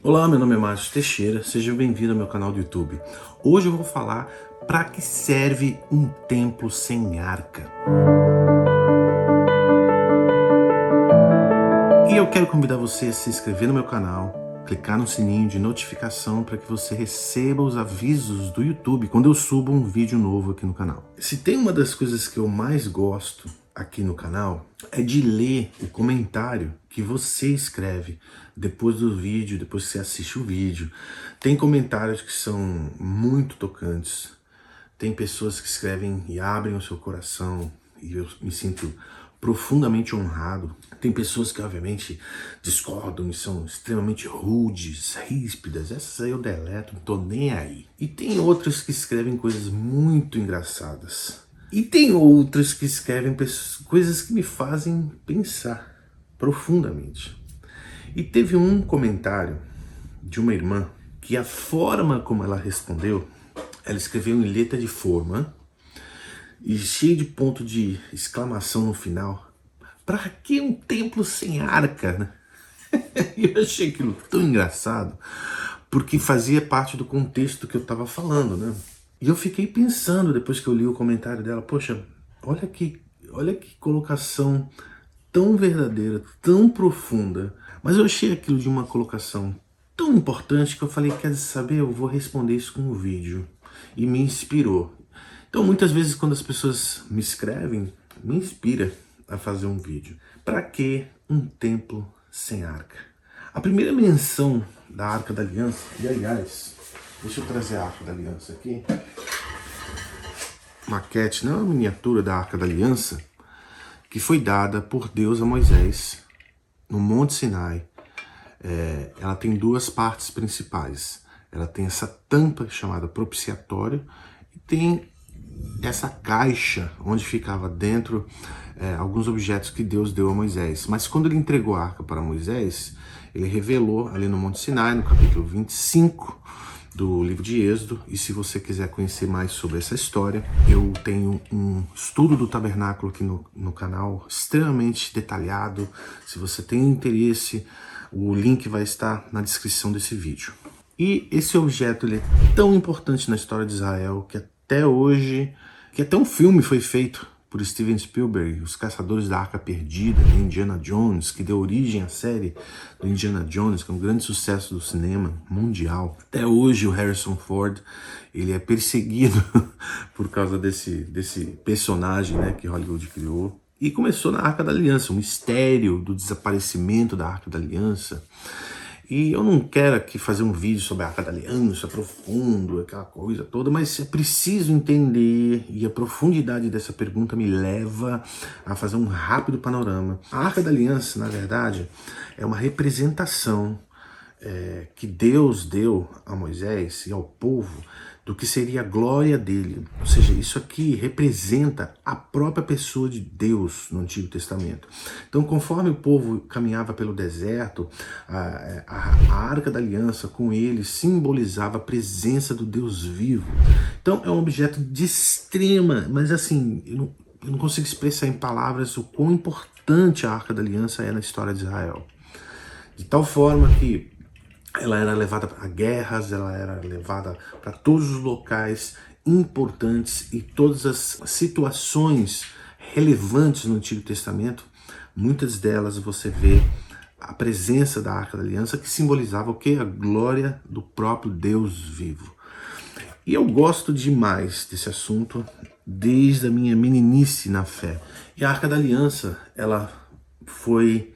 Olá, meu nome é Márcio Teixeira, seja bem-vindo ao meu canal do YouTube. Hoje eu vou falar para que serve um templo sem arca. E eu quero convidar você a se inscrever no meu canal, clicar no sininho de notificação para que você receba os avisos do YouTube quando eu subo um vídeo novo aqui no canal. Se tem uma das coisas que eu mais gosto aqui no canal, é de ler o comentário que você escreve depois do vídeo, depois que você assiste o vídeo. Tem comentários que são muito tocantes, tem pessoas que escrevem e abrem o seu coração, e eu me sinto profundamente honrado. Tem pessoas que obviamente discordam e são extremamente rudes, ríspidas, essas aí eu deleto, não tô nem aí. E tem outras que escrevem coisas muito engraçadas. E tem outras que escrevem coisas que me fazem pensar profundamente. E teve um comentário de uma irmã que a forma como ela respondeu, ela escreveu em letra de forma e cheio de ponto de exclamação no final. Pra que um templo sem arca, né? E eu achei aquilo tão engraçado, porque fazia parte do contexto que eu tava falando, né? E eu fiquei pensando, depois que eu li o comentário dela, poxa, olha que colocação tão verdadeira, tão profunda. Mas eu achei aquilo de uma colocação tão importante que eu falei, quer saber, eu vou responder isso com um vídeo. E me inspirou. Então muitas vezes quando as pessoas me escrevem, me inspira a fazer um vídeo. Para que um templo sem arca? A primeira menção da Arca da Aliança, e aliás, deixa eu trazer a Arca da Aliança aqui. Maquete, não é uma miniatura da Arca da Aliança, que foi dada por Deus a Moisés no Monte Sinai. Ela tem duas partes principais. Ela tem essa tampa chamada propiciatório e tem essa caixa onde ficava dentro alguns objetos que Deus deu a Moisés. Mas quando ele entregou a arca para Moisés, ele revelou ali no Monte Sinai, no capítulo 25 do livro de Êxodo. E se você quiser conhecer mais sobre essa história, eu tenho um estudo do tabernáculo aqui no canal, extremamente detalhado. Se você tem interesse, o link vai estar na descrição desse vídeo. E esse objeto ele é tão importante na história de Israel que até hoje, que até um filme foi feito por Steven Spielberg, Os Caçadores da Arca Perdida, de Indiana Jones, que deu origem à série do Indiana Jones, que é um grande sucesso do cinema mundial. Até hoje o Harrison Ford ele é perseguido por causa desse personagem, né, que Hollywood criou. E começou na Arca da Aliança, o mistério do desaparecimento da Arca da Aliança. E eu não quero aqui fazer um vídeo sobre a Arca da Aliança, profundo, aquela coisa toda, mas é preciso entender, e a profundidade dessa pergunta me leva a fazer um rápido panorama. A Arca da Aliança, na verdade, é uma representação que Deus deu a Moisés e ao povo do que seria a glória dele. Ou seja, isso aqui representa a própria pessoa de Deus no Antigo Testamento. Então, conforme o povo caminhava pelo deserto, a Arca da Aliança com ele simbolizava a presença do Deus vivo. Então, é um objeto de extrema, mas assim, eu não consigo expressar em palavras o quão importante a Arca da Aliança é na história de Israel. De tal forma que ela era levada a guerras, ela era levada para todos os locais importantes e todas as situações relevantes no Antigo Testamento. Muitas delas você vê a presença da Arca da Aliança, que simbolizava o quê? A glória do próprio Deus vivo. E eu gosto demais desse assunto desde a minha meninice na fé. E a Arca da Aliança, ela foi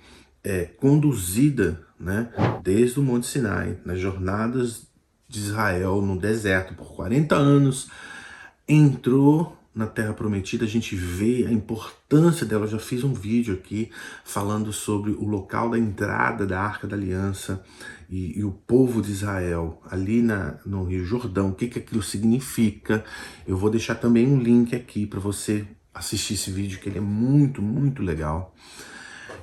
conduzida, né, desde o Monte Sinai, nas jornadas de Israel no deserto por 40 anos, entrou na Terra Prometida. A gente vê a importância dela. Eu já fiz um vídeo aqui falando sobre o local da entrada da Arca da Aliança e o povo de Israel ali no Rio Jordão, o que aquilo significa. Eu vou deixar também um link aqui para você assistir esse vídeo, que ele é muito, muito legal.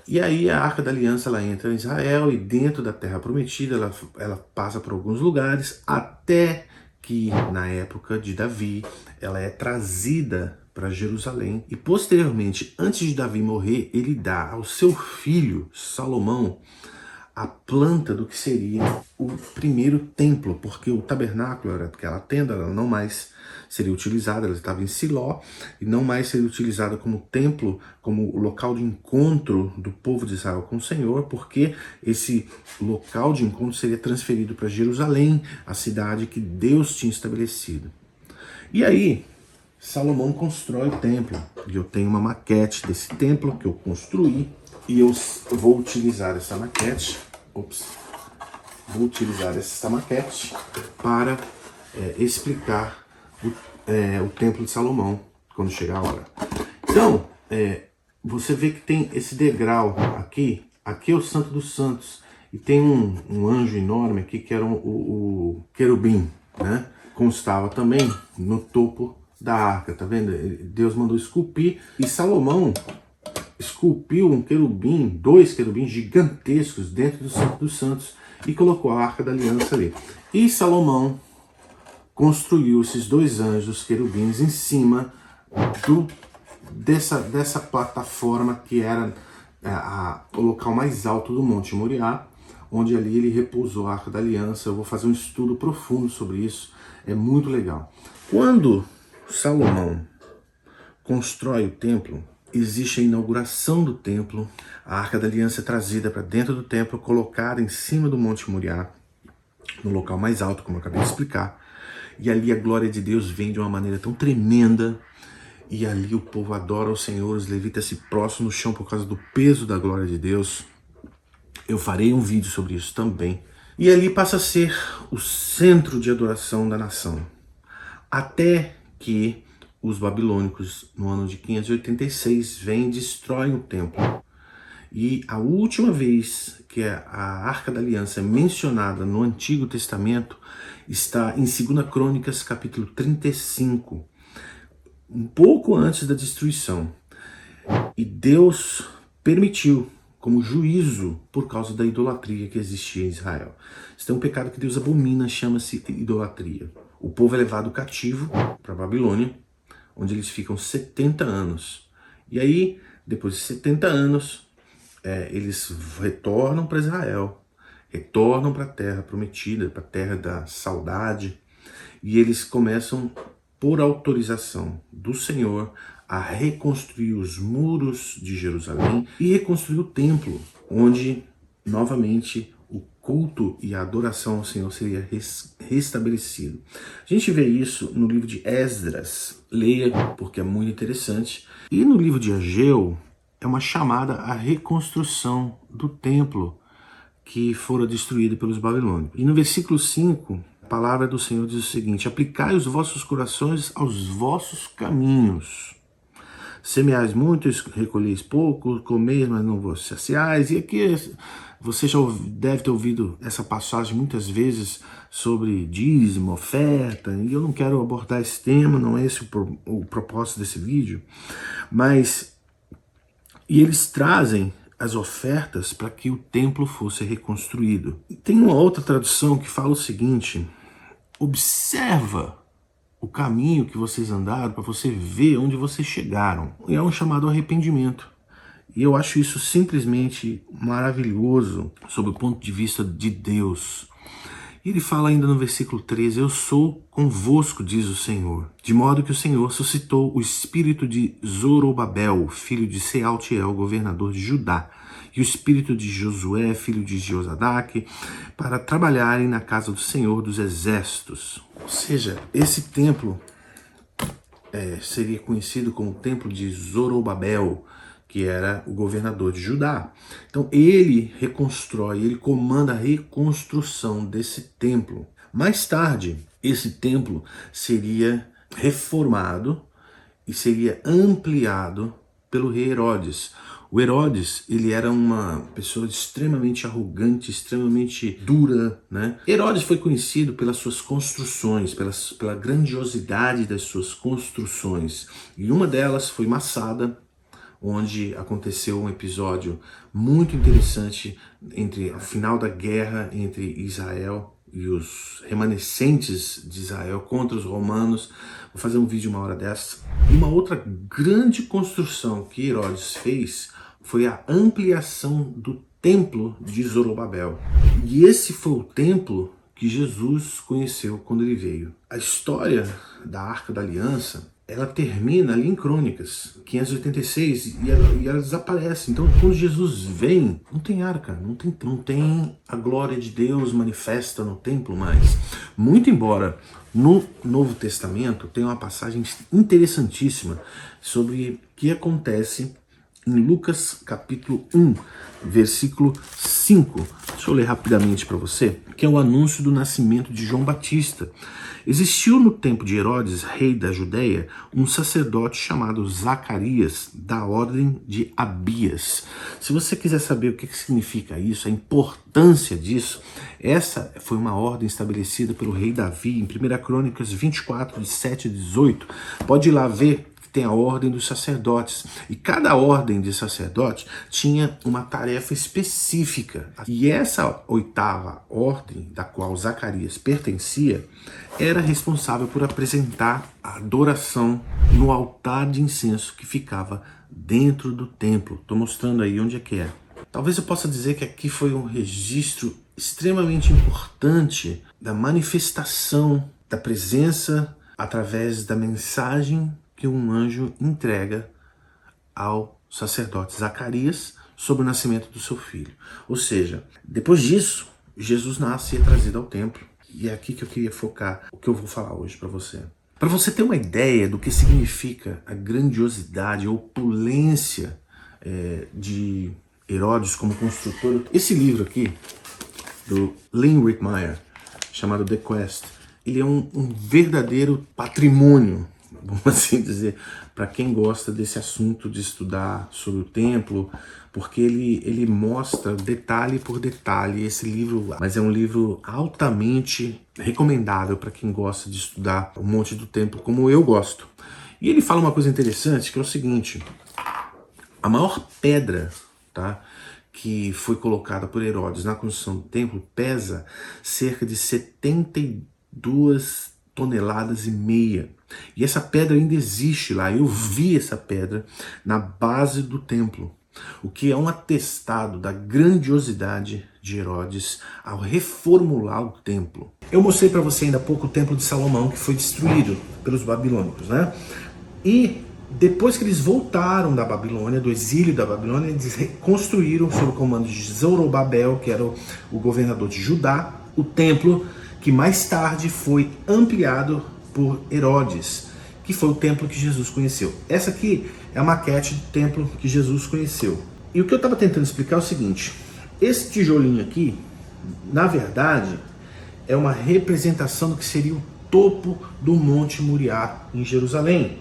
E aí a Arca da Aliança ela entra em Israel e dentro da Terra Prometida ela passa por alguns lugares até que na época de Davi ela é trazida para Jerusalém e posteriormente, antes de Davi morrer, ele dá ao seu filho Salomão a planta do que seria o primeiro templo, porque o tabernáculo era aquela tenda, ela não mais seria utilizada, ela estava em Siló, e não mais seria utilizada como templo, como o local de encontro do povo de Israel com o Senhor, porque esse local de encontro seria transferido para Jerusalém, a cidade que Deus tinha estabelecido. E aí, Salomão constrói o templo, e eu tenho uma maquete desse templo que eu construí, e eu vou utilizar essa maquete, para explicar o templo de Salomão, quando chegar a hora. Então, você vê que tem esse degrau aqui é o Santo dos Santos, e tem um anjo enorme aqui, que era o querubim, né? Constava também no topo da arca, tá vendo? Deus mandou esculpir, e Salomão esculpiu um querubim, 2 querubins gigantescos dentro do Santo dos Santos, e colocou a Arca da Aliança ali. E Salomão construiu esses 2 anjos querubins em cima dessa plataforma que era o local mais alto do Monte Moriá, onde ali ele repousou a Arca da Aliança. Eu vou fazer um estudo profundo sobre isso, é muito legal. Quando Salomão constrói o templo, existe a inauguração do templo, a Arca da Aliança é trazida para dentro do templo, colocada em cima do Monte Moriá, no local mais alto, como eu acabei de explicar, e ali a glória de Deus vem de uma maneira tão tremenda, e ali o povo adora o Senhor, os levitas se prostram no chão por causa do peso da glória de Deus. Eu farei um vídeo sobre isso também. E ali passa a ser o centro de adoração da nação, até que os babilônicos, no ano de 586, vêm e destroem o templo. E a última vez que a Arca da Aliança é mencionada no Antigo Testamento está em 2 Crônicas, capítulo 35, um pouco antes da destruição. E Deus permitiu, como juízo, por causa da idolatria que existia em Israel. Isso é um pecado que Deus abomina, chama-se idolatria. O povo é levado cativo para a Babilônia, onde eles ficam 70 anos. E aí, depois de 70 anos, eles retornam para Israel, retornam para a terra prometida, para a terra da saudade, e eles começam, por autorização do Senhor, a reconstruir os muros de Jerusalém e reconstruir o templo, onde, novamente, o culto e a adoração ao Senhor seria restabelecido. A gente vê isso no livro de Esdras, leia porque é muito interessante. E no livro de Ageu é uma chamada à reconstrução do templo que fora destruído pelos babilônicos. E no versículo 5, a palavra do Senhor diz o seguinte: aplicai os vossos corações aos vossos caminhos. Semeais muito, recolheis pouco, comeis, mas não vos saciais. E aqui você já deve ter ouvido essa passagem muitas vezes sobre dízimo, oferta, e eu não quero abordar esse tema, não é esse o propósito desse vídeo, mas eles trazem as ofertas para que o templo fosse reconstruído. Tem uma outra tradução que fala o seguinte: observa o caminho que vocês andaram para você ver onde vocês chegaram. E é um chamado ao arrependimento. E eu acho isso simplesmente maravilhoso sob o ponto de vista de Deus. E ele fala ainda no versículo 13: eu sou convosco, diz o Senhor. De modo que o Senhor suscitou o espírito de Zorobabel, filho de Sealtiel, governador de Judá, e o espírito de Josué, filho de Josadaque, para trabalharem na casa do Senhor dos Exércitos. Ou seja, esse templo seria conhecido como o templo de Zorobabel, que era o governador de Judá. Então ele reconstrói, ele comanda a reconstrução desse templo. Mais tarde, esse templo seria reformado e seria ampliado pelo rei Herodes. O Herodes, ele era uma pessoa extremamente arrogante, extremamente dura, né? Herodes foi conhecido pelas suas construções, pela grandiosidade das suas construções. E uma delas foi Massada, onde aconteceu um episódio muito interessante entre o final da guerra entre Israel e os remanescentes de Israel contra os romanos. Vou fazer um vídeo uma hora dessa. E uma outra grande construção que Herodes fez foi a ampliação do templo de Zorobabel. E esse foi o templo que Jesus conheceu quando ele veio. A história da Arca da Aliança, ela termina ali em Crônicas 586 e ela desaparece. Então, quando Jesus vem, não tem arca, não tem a glória de Deus manifesta no templo mais. Muito embora no Novo Testamento tenha uma passagem interessantíssima sobre o que acontece em Lucas capítulo 1, versículo 5. Deixa eu ler rapidamente para você, que é o anúncio do nascimento de João Batista. Existiu no tempo de Herodes, rei da Judéia, um sacerdote chamado Zacarias, da ordem de Abias. Se você quiser saber o que significa isso, a importância disso, essa foi uma ordem estabelecida pelo rei Davi em 1 Crônicas 24, de 7 a 18. Pode ir lá ver. Tem a ordem dos sacerdotes, e cada ordem de sacerdote tinha uma tarefa específica. E essa oitava ordem, da qual Zacarias pertencia, era responsável por apresentar a adoração no altar de incenso que ficava dentro do templo. Estou mostrando aí onde é que é. Talvez eu possa dizer que aqui foi um registro extremamente importante da manifestação da presença através da mensagem que um anjo entrega ao sacerdote Zacarias sobre o nascimento do seu filho. Ou seja, depois disso, Jesus nasce e é trazido ao templo. E é aqui que eu queria focar o que eu vou falar hoje para você. Para você ter uma ideia do que significa a grandiosidade, a opulência de Herodes como construtor, esse livro aqui, do Lynn Rickmeyer, chamado The Quest, ele é um verdadeiro patrimônio, vamos assim dizer, para quem gosta desse assunto de estudar sobre o templo, porque ele mostra detalhe por detalhe esse livro, mas é um livro altamente recomendável para quem gosta de estudar o Monte do Templo, como eu gosto. E ele fala uma coisa interessante, que é o seguinte: a maior pedra, tá, que foi colocada por Herodes na construção do templo pesa cerca de 72 toneladas e meia. E essa pedra ainda existe lá. Eu vi essa pedra na base do templo, o que é um atestado da grandiosidade de Herodes ao reformular o templo. Eu mostrei para você ainda há pouco o templo de Salomão, que foi destruído pelos babilônicos, né? E depois que eles voltaram da Babilônia, do exílio da Babilônia, eles reconstruíram sob o comando de Zorobabel, que era o governador de Judá, o templo que mais tarde foi ampliado por Herodes, que foi o templo que Jesus conheceu. Essa aqui é a maquete do templo que Jesus conheceu. E o que eu estava tentando explicar é o seguinte: esse tijolinho aqui, na verdade, é uma representação do que seria o topo do Monte Moriá em Jerusalém,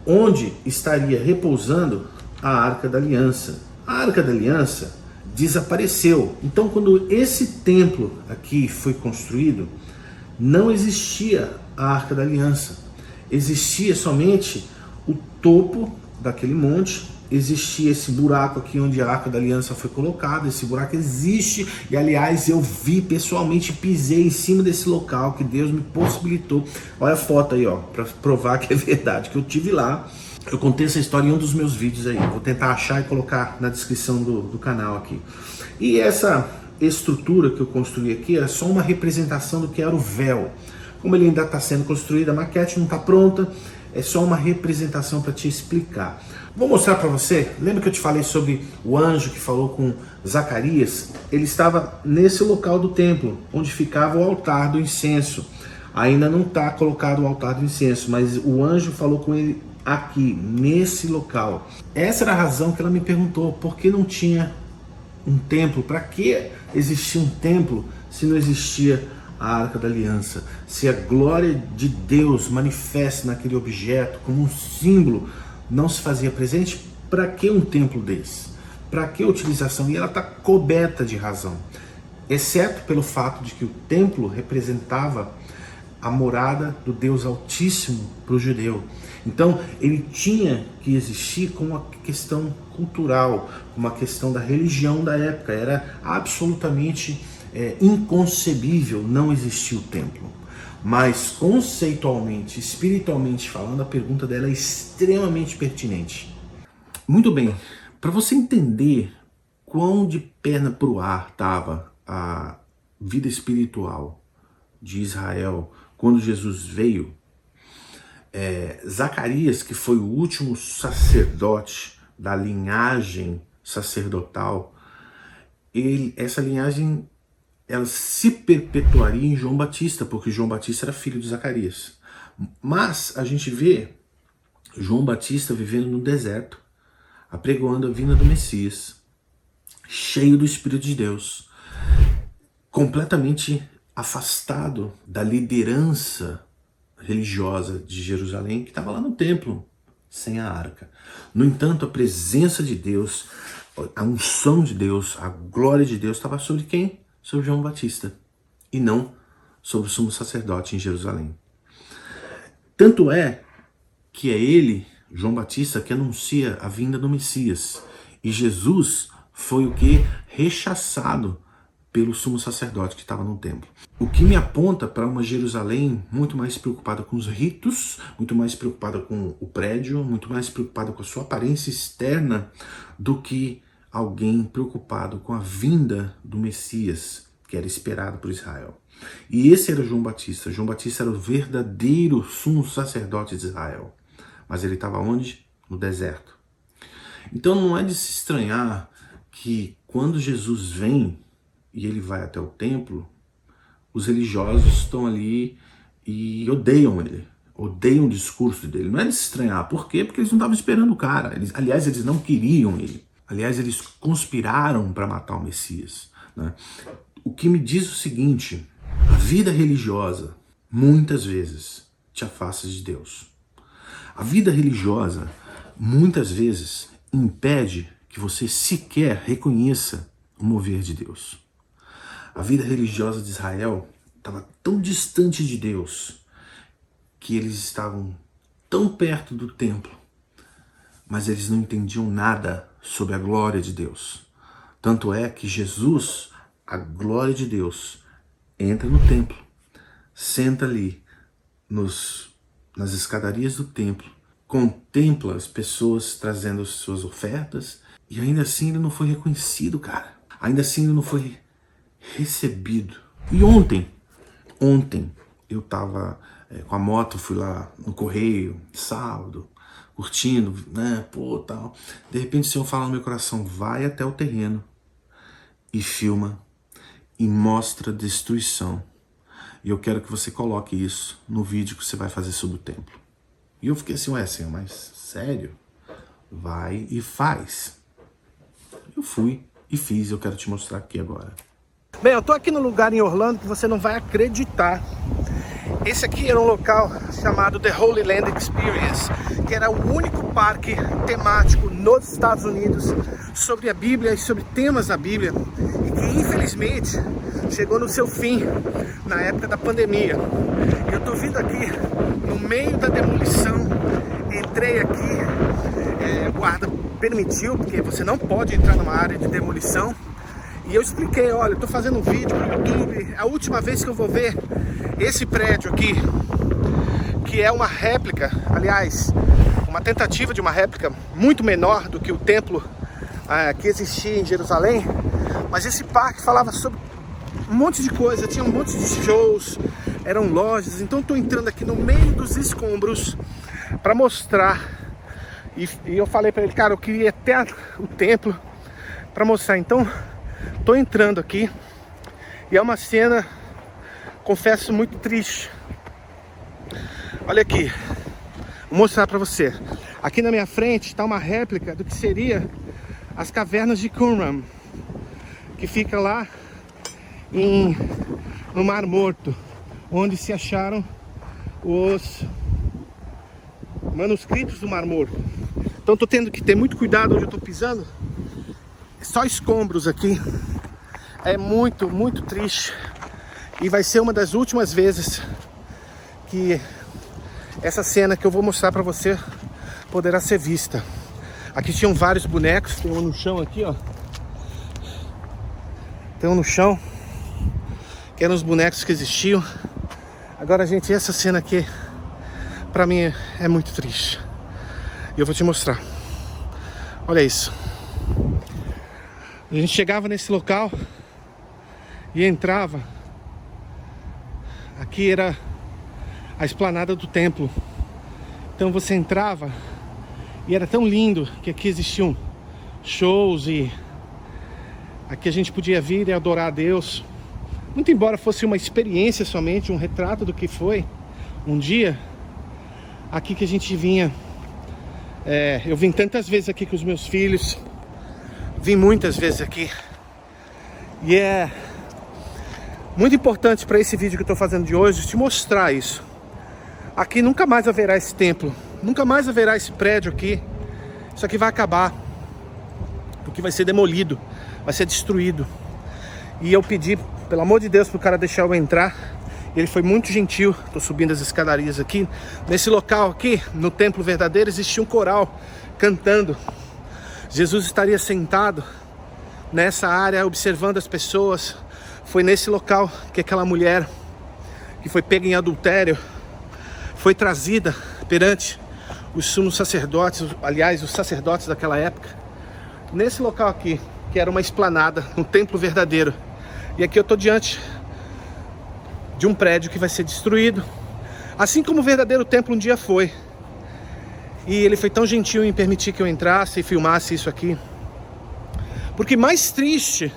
onde estaria repousando a Arca da Aliança. A Arca da Aliança desapareceu. Então, quando esse templo aqui foi construído, não existia a Arca da Aliança. Existia somente o topo daquele monte, existia esse buraco aqui onde a Arca da Aliança foi colocada. Esse buraco existe e, aliás, eu vi pessoalmente, pisei em cima desse local que Deus me possibilitou. Olha a foto aí, ó, para provar que é verdade, que eu tive lá. Eu contei essa história em um dos meus vídeos aí. Vou tentar achar e colocar na descrição do canal aqui. E essa estrutura que eu construí aqui é só uma representação do que era o véu. Como ele ainda está sendo construído, a maquete não está pronta, é só uma representação para te explicar. Vou mostrar para você. Lembra que eu te falei sobre o anjo que falou com Zacarias? Ele estava nesse local do templo, onde ficava o altar do incenso. Ainda não está colocado o altar do incenso, mas o anjo falou com ele aqui, nesse local. Essa era a razão que ela me perguntou: por que não tinha um templo? Para que existia um templo se não existia a Arca da Aliança? Se a glória de Deus manifesta naquele objeto como um símbolo não se fazia presente, para que um templo desse? Para que utilização? E ela está coberta de razão, exceto pelo fato de que o templo representava a morada do Deus Altíssimo para o judeu. Então ele tinha que existir com uma questão cultural, uma questão da religião da época. Era absolutamente inconcebível não existir o templo. Mas conceitualmente, espiritualmente falando, a pergunta dela é extremamente pertinente. Muito bem, para você entender quão de perna pro ar estava a vida espiritual de Israel quando Jesus veio, Zacarias, que foi o último sacerdote da linhagem sacerdotal, essa linhagem ela se perpetuaria em João Batista, porque João Batista era filho de Zacarias. Mas a gente vê João Batista vivendo no deserto, apregoando a vinda do Messias, cheio do Espírito de Deus, completamente afastado da liderança religiosa de Jerusalém, que estava lá no templo, sem a arca. No entanto, a presença de Deus, a unção de Deus, a glória de Deus estava sobre quem? Sobre João Batista, e não sobre o sumo sacerdote em Jerusalém. Tanto é que é ele, João Batista, que anuncia a vinda do Messias. E Jesus foi o que? Rechaçado pelo sumo sacerdote que estava no templo. O que me aponta para uma Jerusalém muito mais preocupada com os ritos, muito mais preocupada com o prédio, muito mais preocupada com a sua aparência externa do que alguém preocupado com a vinda do Messias, que era esperado por Israel. E esse era João Batista. João Batista era o verdadeiro sumo sacerdote de Israel. Mas ele estava onde? No deserto. Então não é de se estranhar que quando Jesus vem e ele vai até o templo, os religiosos estão ali e odeiam ele, odeiam o discurso dele. Não é de se estranhar. Por quê? Porque eles não estavam esperando o cara. Aliás, eles não queriam ele. Aliás, eles conspiraram para matar o Messias, né? O que me diz o seguinte: a vida religiosa muitas vezes te afasta de Deus. A vida religiosa muitas vezes impede que você sequer reconheça o mover de Deus. A vida religiosa de Israel estava tão distante de Deus que eles estavam tão perto do templo, mas eles não entendiam nada sobre a glória de Deus. Tanto é que Jesus, a glória de Deus, entra no templo, senta ali nas escadarias do templo, contempla as pessoas trazendo as suas ofertas, e ainda assim ele não foi reconhecido, cara. Ainda assim ele não foi recebido. E ontem eu tava com a moto, fui lá no correio, sábado, curtindo, né, tal. De repente o Senhor fala no meu coração: vai até o terreno e filma e mostra a destruição. E eu quero que você coloque isso no vídeo que você vai fazer sobre o templo. E eu fiquei assim: ué, Senhor, mas sério? Vai e faz. Eu fui e fiz, eu quero te mostrar aqui agora. Bem, eu tô aqui no lugar em Orlando que você não vai acreditar. Esse aqui era um local chamado The Holy Land Experience, que era o único parque temático nos Estados Unidos sobre a Bíblia e sobre temas da Bíblia, e que infelizmente chegou no seu fim na época da pandemia. Eu tô vindo aqui no meio da demolição, entrei aqui, o guarda permitiu, porque você não pode entrar numa área de demolição. E eu expliquei: olha, eu tô fazendo um vídeo pro YouTube, a última vez que eu vou ver esse prédio aqui, que é uma réplica, aliás, uma tentativa de uma réplica muito menor do que o templo que existia em Jerusalém, mas esse parque falava sobre um monte de coisa, tinha um monte de shows, eram lojas. Então eu tô entrando aqui no meio dos escombros para mostrar, e eu falei para ele: cara, eu queria ir até o templo para mostrar. Então tô entrando aqui e é uma cena, confesso, muito triste. Olha aqui, vou mostrar para você. Aqui na minha frente está uma réplica do que seria as cavernas de Qumran, que fica lá no Mar Morto, onde se acharam os manuscritos do Mar Morto. Então tô tendo que ter muito cuidado onde eu tô pisando. Só escombros aqui. É muito, muito triste. E vai ser uma das últimas vezes que essa cena que eu vou mostrar pra você poderá ser vista. Aqui tinham vários bonecos. Tem um no chão aqui, ó. Tem um no chão, que eram os bonecos que existiam. Agora, gente, essa cena aqui pra mim é muito triste. E eu vou te mostrar. Olha isso. A gente chegava nesse local e entrava. Aqui era a esplanada do templo. Então você entrava e era tão lindo que aqui existiam shows e aqui a gente podia vir e adorar a Deus. Muito embora fosse uma experiência somente, um retrato do que foi um dia, aqui que a gente vinha. Eu vim tantas vezes aqui com os meus filhos, vim muitas vezes aqui. E é muito importante para esse vídeo que eu estou fazendo de hoje te mostrar isso. Aqui nunca mais haverá esse templo, nunca mais haverá esse prédio aqui. Isso aqui vai acabar, porque vai ser demolido, vai ser destruído. E eu pedi, pelo amor de Deus, para o cara deixar eu entrar. Ele foi muito gentil. Estou subindo as escadarias aqui. Nesse local aqui, no templo verdadeiro, existia um coral cantando. Jesus estaria sentado nessa área, observando as pessoas. Foi nesse local que aquela mulher que foi pega em adultério foi trazida perante os sumos sacerdotes, aliás, os sacerdotes daquela época. Nesse local aqui, que era uma esplanada, no templo verdadeiro. E aqui eu estou diante de um prédio que vai ser destruído, assim como o verdadeiro templo um dia foi. E ele foi tão gentil em permitir que eu entrasse e filmasse isso aqui. Porque mais triste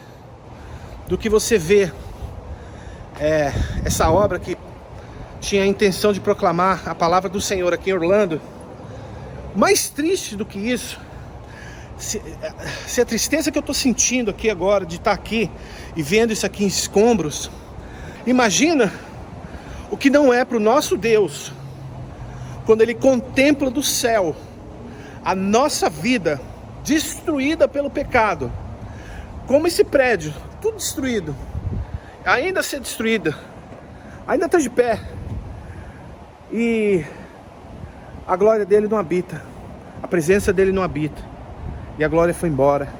do que você ver essa obra que tinha a intenção de proclamar a palavra do Senhor aqui em Orlando, mais triste do que isso, se a tristeza que eu estou sentindo aqui agora de estar aqui e vendo isso aqui em escombros, imagina o que não é para o nosso Deus quando Ele contempla do céu a nossa vida destruída pelo pecado, como esse prédio, tudo destruído, ainda ser destruído, ainda está de pé, e a glória dele não habita, a presença dele não habita, e a glória foi embora,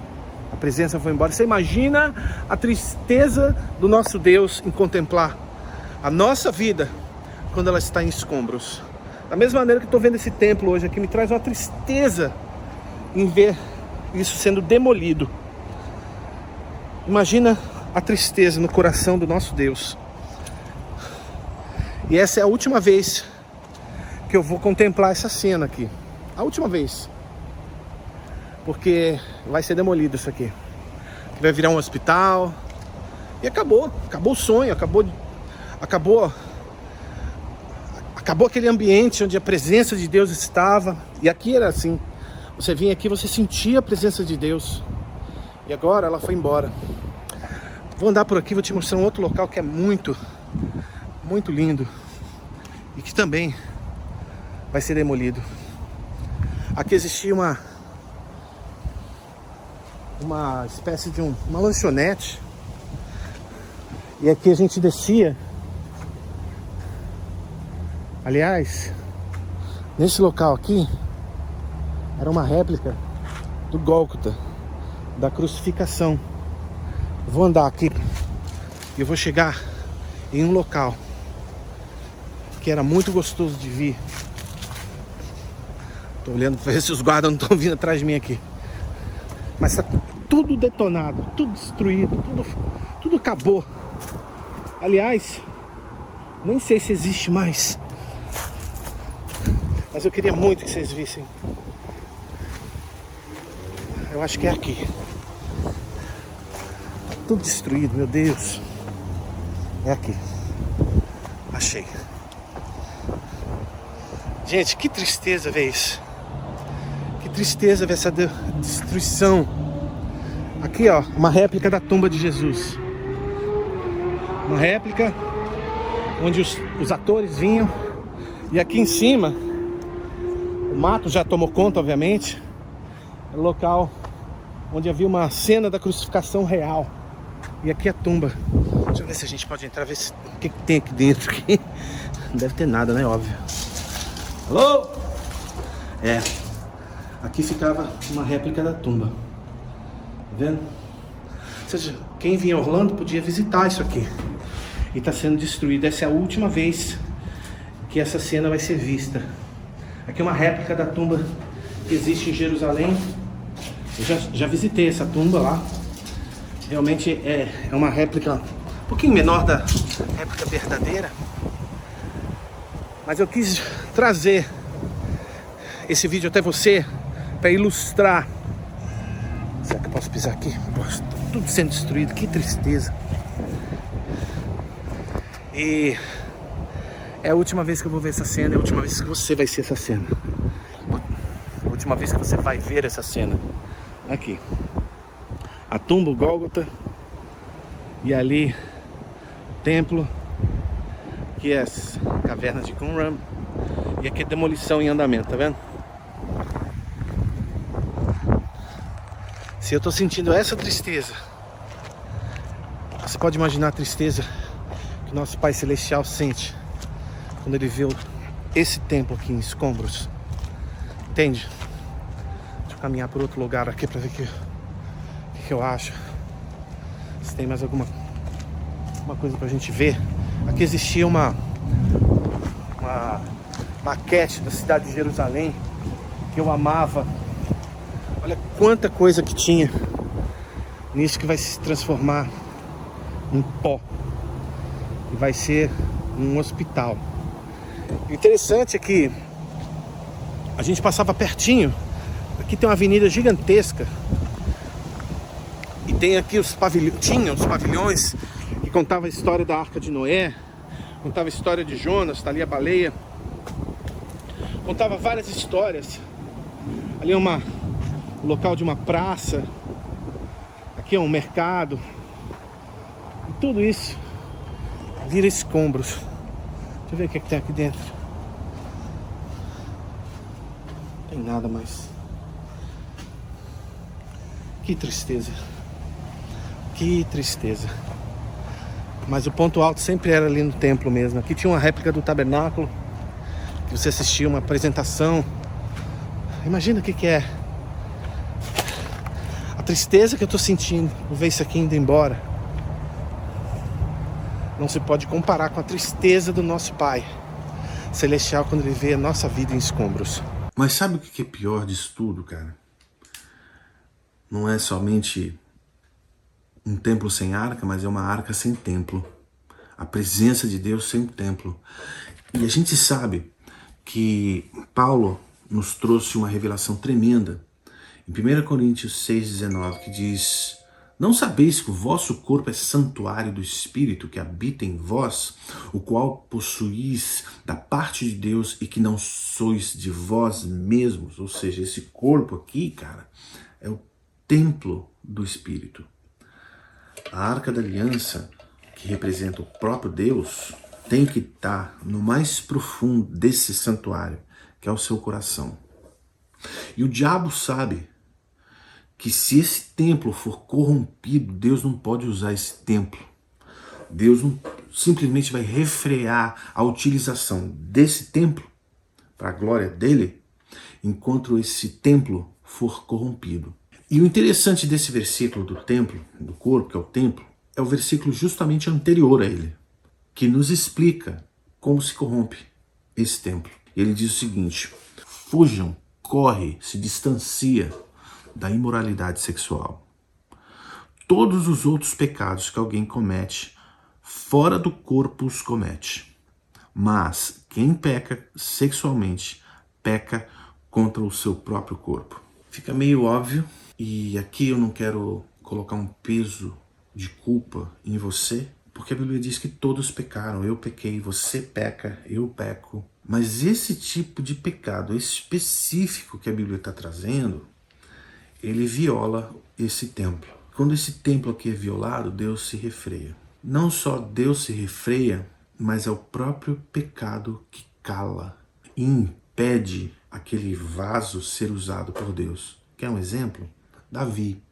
a presença foi embora. Você imagina a tristeza do nosso Deus em contemplar a nossa vida quando ela está em escombros. Da mesma maneira que estou vendo esse templo hoje aqui, me traz uma tristeza em ver isso sendo demolido. Imagina a tristeza no coração do nosso Deus. E essa é a última vez que eu vou contemplar essa cena aqui. A última vez. Porque vai ser demolido isso aqui. Vai virar um hospital. E acabou. Acabou o sonho. Acabou aquele ambiente onde a presença de Deus estava. E aqui era assim. Você vinha aqui, você sentia a presença de Deus. E agora ela foi embora. Vou andar por aqui, vou te mostrar um outro local que é muito, muito lindo. E que também vai ser demolido. Aqui existia uma espécie de uma lanchonete. E aqui a gente descia. Aliás, nesse local aqui era uma réplica do Gólgota, da crucificação. Eu vou andar aqui e eu vou chegar em um local que era muito gostoso de vir. Tô olhando para ver se os guardas não estão vindo atrás de mim aqui. Mas tá tudo detonado, tudo destruído, tudo acabou. Aliás, nem sei se existe mais. Mas eu queria muito que vocês vissem. Eu acho que é aqui. Tá tudo destruído, meu Deus. É aqui. Achei. Gente, que tristeza ver isso. Que tristeza ver essa destruição. Aqui, ó, uma réplica da tumba de Jesus. Uma réplica onde os atores vinham. E aqui em cima, o mato já tomou conta, obviamente. É o local onde havia uma cena da crucificação real. E aqui a tumba. Deixa eu ver se a gente pode entrar, ver o que tem aqui dentro. Não deve ter nada, né? Óbvio. Alô? É. Aqui ficava uma réplica da tumba. Tá vendo? Ou seja, quem vinha a Orlando podia visitar isso aqui. E está sendo destruído. Essa é a última vez que essa cena vai ser vista. Aqui é uma réplica da tumba que existe em Jerusalém. Eu já visitei essa tumba lá. Realmente é uma réplica um pouquinho menor da réplica verdadeira. Mas eu quis trazer esse vídeo até você para ilustrar. Será que eu posso pisar aqui? Poxa, tá tudo sendo destruído, que tristeza. E é a última vez que eu vou ver essa cena, é a última vez que você vai ser essa cena. A última vez que você vai ver essa cena. Aqui. A tumba, o Gólgota. E ali, o templo. Aqui é as cavernas de Qumran. E aqui é demolição em andamento, tá vendo? Se eu tô sentindo essa tristeza, você pode imaginar a tristeza que nosso Pai Celestial sente quando ele vê esse templo aqui em escombros. Entende? Deixa eu caminhar por outro lugar aqui pra ver o que eu acho. Se tem mais alguma coisa pra gente ver. Aqui existia uma maquete da cidade de Jerusalém que eu amava. Olha quanta coisa que tinha nisso, que vai se transformar em pó e vai ser um hospital. O interessante é que a gente passava pertinho. Aqui tem uma avenida gigantesca e tem aqui os pavilhões que contavam a história da Arca de Noé, contava a história de Jonas, tá ali a baleia, contava várias histórias. Ali é o local de uma praça, aqui é um mercado, e tudo isso vira escombros. Deixa eu ver o que tem aqui dentro. Não tem nada mais. Que tristeza. Que tristeza. Mas o ponto alto sempre era ali no templo mesmo. Aqui tinha uma réplica do tabernáculo, que você assistia uma apresentação. Imagina o que é a tristeza que eu tô sentindo por ver isso aqui indo embora. Não se pode comparar com a tristeza do nosso Pai Celestial quando ele vê a nossa vida em escombros. Mas sabe o que é pior disso tudo, cara? Não é somente um templo sem arca, mas é uma arca sem templo. A presença de Deus sem templo. E a gente sabe que Paulo nos trouxe uma revelação tremenda em 1 Coríntios 6,19, que diz: não sabeis que o vosso corpo é santuário do Espírito que habita em vós, o qual possuís da parte de Deus e que não sois de vós mesmos? Ou seja, esse corpo aqui, cara, é o templo do Espírito. A Arca da Aliança, que representa o próprio Deus, tem que estar no mais profundo desse santuário, que é o seu coração. E o diabo sabe que se esse templo for corrompido, Deus não pode usar esse templo. Deus não, simplesmente vai refrear a utilização desse templo para a glória dele, enquanto esse templo for corrompido. E o interessante desse versículo do templo, do corpo, que é o templo, é o versículo justamente anterior a ele, que nos explica como se corrompe esse templo. Ele diz o seguinte: fujam, corre, se distancia da imoralidade sexual. Todos os outros pecados que alguém comete fora do corpo os comete. Mas quem peca sexualmente, peca contra o seu próprio corpo. Fica meio óbvio, e aqui eu não quero colocar um peso de culpa em você, porque a Bíblia diz que todos pecaram. Eu pequei, você peca, eu peco. Mas esse tipo de pecado específico que a Bíblia está trazendo, ele viola esse templo. Quando esse templo aqui é violado, Deus se refreia. Não só Deus se refreia, mas é o próprio pecado que cala e impede aquele vaso ser usado por Deus. Quer um exemplo? Davi.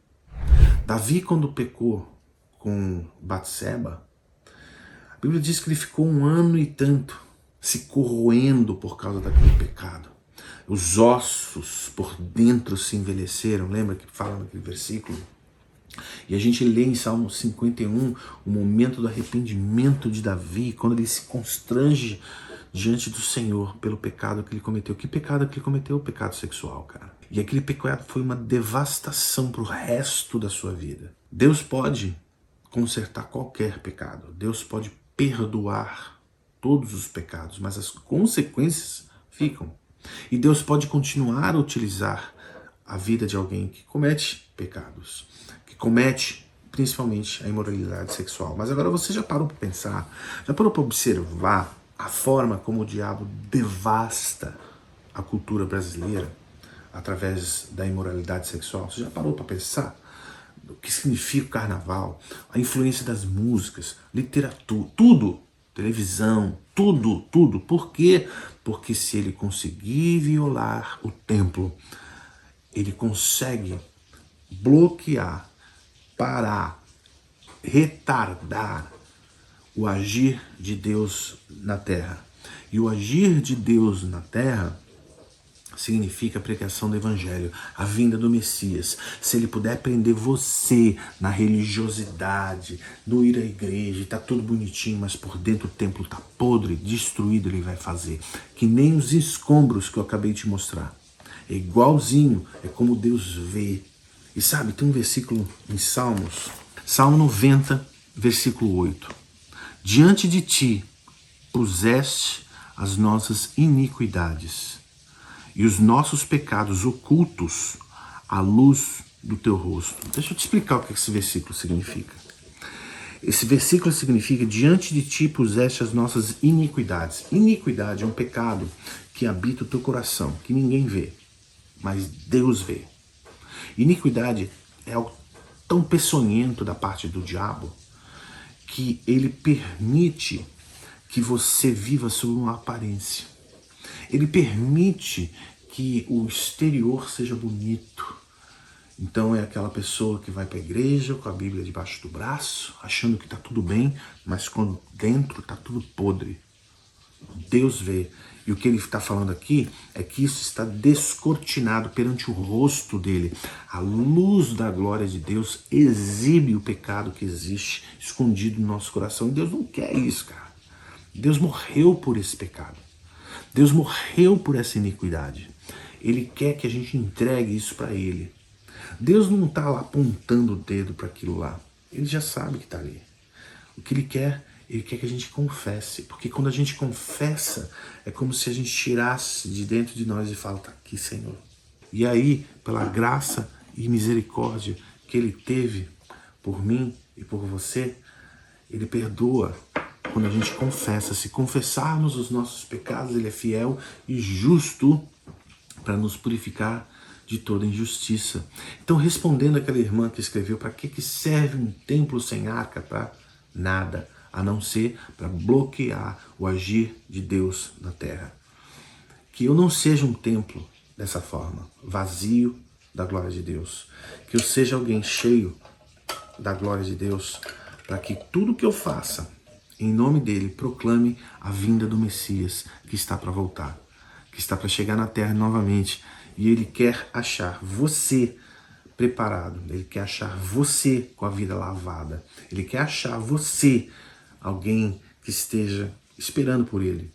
Davi, quando pecou com Batseba, a Bíblia diz que ele ficou 1 ano e tanto se corroendo por causa daquele pecado. Os ossos por dentro se envelheceram. Lembra que fala naquele versículo? E a gente lê em Salmo 51 o momento do arrependimento de Davi, quando ele se constrange diante do Senhor pelo pecado que ele cometeu. Que pecado que ele cometeu? O pecado sexual, cara. E aquele pecado foi uma devastação para o resto da sua vida. Deus pode consertar qualquer pecado. Deus pode perdoar todos os pecados, mas as consequências ficam. E Deus pode continuar a utilizar a vida de alguém que comete pecados, que comete principalmente a imoralidade sexual. Mas agora você já parou para pensar, já parou para observar a forma como o diabo devasta a cultura brasileira através da imoralidade sexual? Você já parou para pensar o que significa o carnaval, a influência das músicas, literatura, tudo, televisão, tudo. Por quê? Porque se ele conseguir violar o templo, ele consegue bloquear, parar, retardar o agir de Deus na terra. E o agir de Deus na terra significa a pregação do Evangelho, a vinda do Messias. Se ele puder prender você na religiosidade, no ir à igreja, está tudo bonitinho, mas por dentro o templo está podre, destruído, ele vai fazer. Que nem os escombros que eu acabei de mostrar. É igualzinho, é como Deus vê. E sabe, tem um versículo em Salmos, Salmo 90, versículo 8. Diante de ti puseste as nossas iniquidades e os nossos pecados ocultos à luz do teu rosto. Deixa eu te explicar o que esse versículo significa. Esse versículo significa: diante de ti puseste as nossas iniquidades. Iniquidade é um pecado que habita o teu coração, que ninguém vê, mas Deus vê. Iniquidade é algo tão peçonhento da parte do diabo que ele permite que você viva sob uma aparência. Ele permite que o exterior seja bonito. Então é aquela pessoa que vai para a igreja com a Bíblia debaixo do braço, achando que está tudo bem, mas quando dentro está tudo podre. Deus vê. E o que ele está falando aqui é que isso está descortinado perante o rosto dele. A luz da glória de Deus exibe o pecado que existe escondido no nosso coração. E Deus não quer isso, cara. Deus morreu por esse pecado. Deus morreu por essa iniquidade. Ele quer que a gente entregue isso para ele. Deus não está lá apontando o dedo para aquilo lá. Ele já sabe que está ali. O que ele quer que a gente confesse. Porque quando a gente confessa, é como se a gente tirasse de dentro de nós e fala: está aqui, Senhor. E aí, pela graça e misericórdia que ele teve por mim e por você, ele perdoa. Quando a gente confessa, se confessarmos os nossos pecados, ele é fiel e justo para nos purificar de toda injustiça. Então, respondendo àquela irmã que escreveu: para que serve um templo sem arca? Para nada, a não ser para bloquear o agir de Deus na terra. Que eu não seja um templo dessa forma, vazio da glória de Deus. Que eu seja alguém cheio da glória de Deus, para que tudo que eu faça, em nome dele, proclame a vinda do Messias que está para voltar, que está para chegar na terra novamente. E ele quer achar você preparado, ele quer achar você com a vida lavada, ele quer achar você alguém que esteja esperando por ele.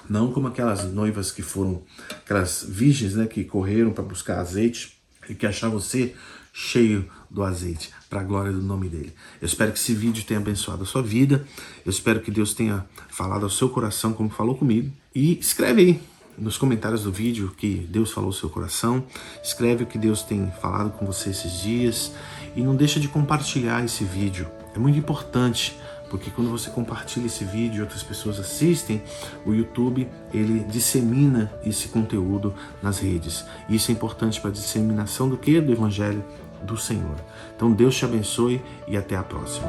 Não como aquelas noivas que foram, aquelas virgens, né, que correram para buscar azeite. Ele quer achar você cheio do azeite, para a glória do nome dele. Eu espero que esse vídeo tenha abençoado a sua vida. Eu espero que Deus tenha falado ao seu coração como falou comigo. E escreve aí nos comentários do vídeo que Deus falou ao seu coração. Escreve o que Deus tem falado com você esses dias. E não deixa de compartilhar esse vídeo. É muito importante, porque quando você compartilha esse vídeo e outras pessoas assistem, o YouTube, ele dissemina esse conteúdo nas redes. E isso é importante para a disseminação do quê? Do Evangelho do Senhor. Então Deus te abençoe e até a próxima.